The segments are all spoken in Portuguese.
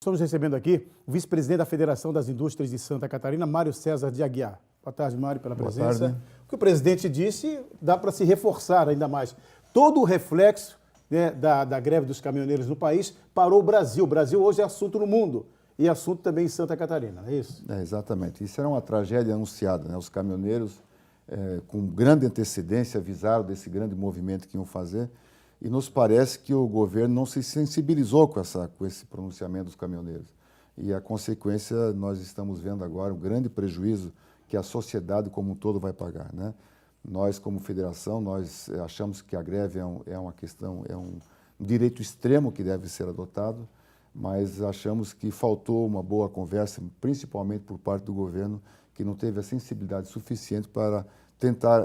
Estamos recebendo aqui o vice-presidente da Federação das Indústrias de Santa Catarina, Mário César de Aguiar. Boa tarde, Mário, pela presença. Boa tarde. O que o presidente disse dá para se reforçar ainda mais. Todo o reflexo, né, da greve dos caminhoneiros no país parou o Brasil. O Brasil hoje é assunto no mundo e assunto também em Santa Catarina, é isso? É, exatamente. Isso era uma tragédia anunciada, né? Os caminhoneiros, com grande antecedência, avisaram desse grande movimento que iam fazer. E nos parece que o governo não se sensibilizou com esse pronunciamento dos caminhoneiros. E a consequência, nós estamos vendo agora o grande prejuízo que a sociedade como um todo vai pagar, né? Nós, como federação, nós achamos que a greve é uma questão, é um direito extremo que deve ser adotado, mas achamos que faltou uma boa conversa, principalmente por parte do governo, que não teve a sensibilidade suficiente para tentar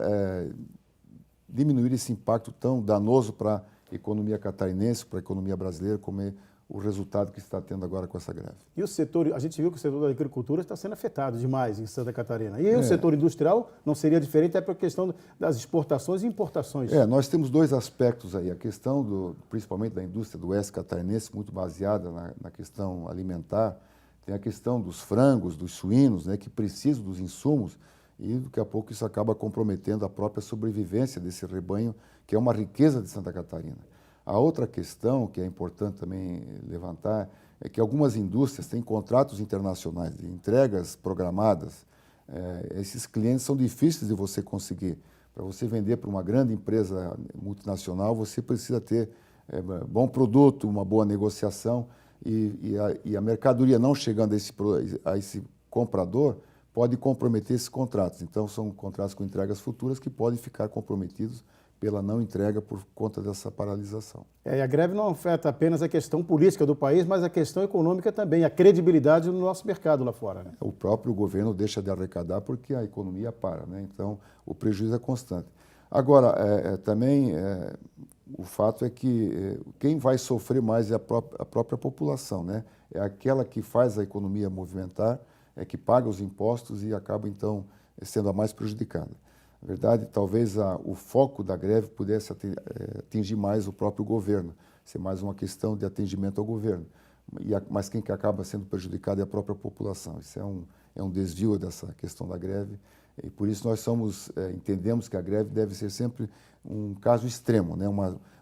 diminuir esse impacto tão danoso para a economia catarinense, para a economia brasileira, como é o resultado que está tendo agora com essa greve. E o setor, a gente viu que o setor da agricultura está sendo afetado demais em Santa Catarina. E o setor industrial não seria diferente, é para a questão das exportações e importações. Nós temos dois aspectos aí. A questão, principalmente da indústria do oeste catarinense, muito baseada na questão alimentar. Tem a questão dos frangos, dos suínos, né, que precisam dos insumos, e daqui a pouco isso acaba comprometendo a própria sobrevivência desse rebanho, que é uma riqueza de Santa Catarina. A outra questão que é importante também levantar é que algumas indústrias têm contratos internacionais de entregas programadas. Esses clientes são difíceis de você conseguir. Para você vender para uma grande empresa multinacional, você precisa ter bom produto, uma boa negociação, e a mercadoria não chegando a esse comprador pode comprometer esses contratos. Então, são contratos com entregas futuras que podem ficar comprometidos pela não entrega por conta dessa paralisação. E a greve não afeta apenas a questão política do país, mas a questão econômica também, a credibilidade do nosso mercado lá fora, né? O próprio governo deixa de arrecadar porque a economia para, né? Então, o prejuízo é constante. Agora, também o fato é que quem vai sofrer mais é a própria população, né? É aquela que faz a economia movimentar, é que paga os impostos e acaba, então, sendo a mais prejudicada. Na verdade, talvez o foco da greve pudesse atingir mais o próprio governo, ser mais uma questão de atendimento ao governo. Mas quem que acaba sendo prejudicado é a própria população. Isso é um desvio dessa questão da greve, e por isso nós entendemos que a greve deve ser sempre um caso extremo, né?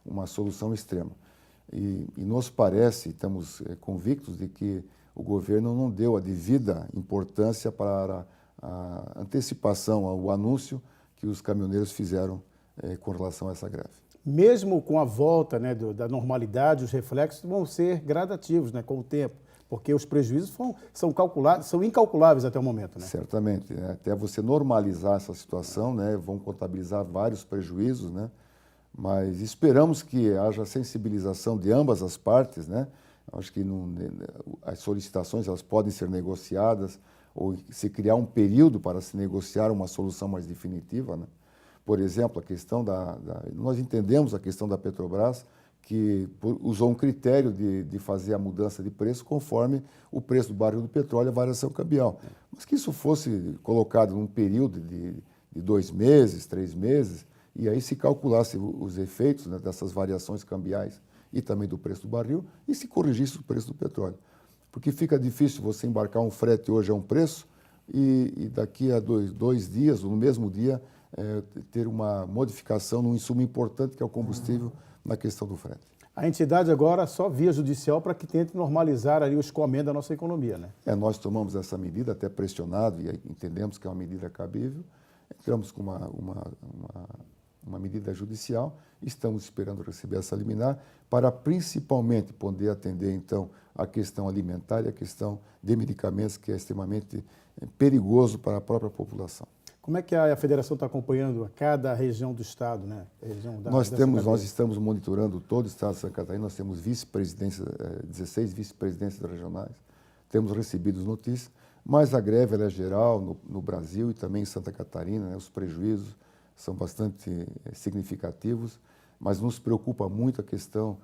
Uma solução extrema. E nos parece, estamos convictos de que o governo não deu a devida importância para a antecipação, o anúncio que os caminhoneiros fizeram com relação a essa greve. Mesmo com a volta, né, da normalidade, os reflexos vão ser gradativos, né, com o tempo, porque os prejuízos são incalculáveis até o momento, né? Certamente, né? Até você normalizar essa situação, né, vão contabilizar vários prejuízos, né? Mas esperamos que haja sensibilização de ambas as partes, né? Acho que as solicitações elas podem ser negociadas, ou se criar um período para se negociar uma solução mais definitiva, né? Por exemplo, a questão nós entendemos a questão da Petrobras, que usou um critério de fazer a mudança de preço conforme o preço do barril do petróleo e a variação cambial. Mas que isso fosse colocado num período de 2 meses, 3 meses, e aí se calculasse os efeitos, né, dessas variações cambiais e também do preço do barril, e se corrigisse o preço do petróleo. Porque fica difícil você embarcar um frete hoje a um preço e daqui a dois dias, ou no mesmo dia, ter uma modificação num insumo importante que é o combustível na questão do frete. A entidade agora só via judicial para que tente normalizar ali o escoamento da nossa economia, né? Nós tomamos essa medida, até pressionado, e entendemos que é uma medida cabível. Entramos com uma medida judicial, estamos esperando receber essa liminar para principalmente poder atender, então, a questão alimentar e a questão de medicamentos, que é extremamente perigoso para a própria população. Como é que a federação está acompanhando a cada região do estado, né? Nós estamos monitorando todo o estado de Santa Catarina, nós temos 16 vice-presidências regionais, temos recebido notícias, mas a greve ela é geral no Brasil e também em Santa Catarina, né? Os prejuízos são bastante significativos, mas nos preocupa muito a questão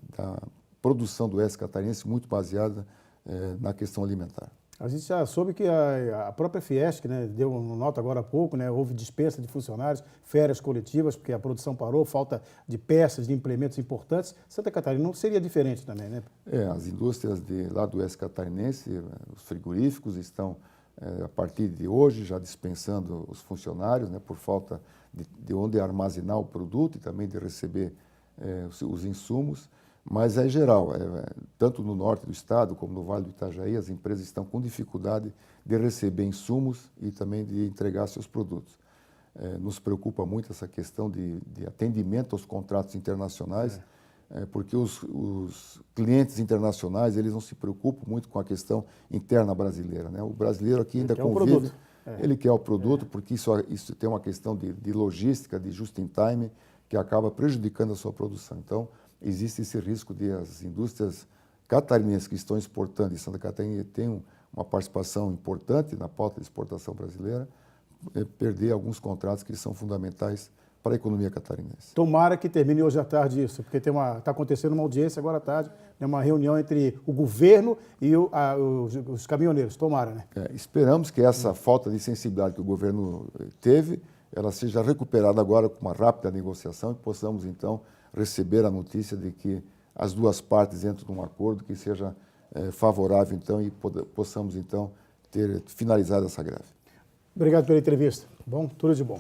da produção do oeste catarinense, muito baseada na questão alimentar. A gente já soube que a própria Fiesc, né, deu uma nota agora há pouco, né, houve dispensa de funcionários, férias coletivas, porque a produção parou, falta de peças, de implementos importantes. Santa Catarina não seria diferente também, né? As indústrias lá do oeste catarinense, os frigoríficos estão, a partir de hoje, já dispensando os funcionários, né, por falta de onde armazenar o produto e também de receber os insumos. Mas é geral, tanto no norte do estado como no Vale do Itajaí, as empresas estão com dificuldade de receber insumos e também de entregar seus produtos. Nos preocupa muito essa questão de atendimento aos contratos internacionais, porque os clientes internacionais eles não se preocupam muito com a questão interna brasileira, né? O brasileiro aqui ainda convive, ele quer o produto, porque isso tem uma questão de logística, de just in time, que acaba prejudicando a sua produção. Então, existe esse risco de as indústrias catarinenses que estão exportando, e Santa Catarina tem uma participação importante na pauta de exportação brasileira, perder alguns contratos que são fundamentais para a economia catarinense. Tomara que termine hoje à tarde isso, porque está acontecendo uma audiência agora à tarde, uma reunião entre o governo e os caminhoneiros. Tomara, né? Esperamos que essa falta de sensibilidade que o governo teve, ela seja recuperada agora com uma rápida negociação e possamos, então, receber a notícia de que as duas partes entram num acordo que seja favorável, então, e possamos, então, ter finalizado essa greve. Obrigado pela entrevista. Bom, tudo de bom.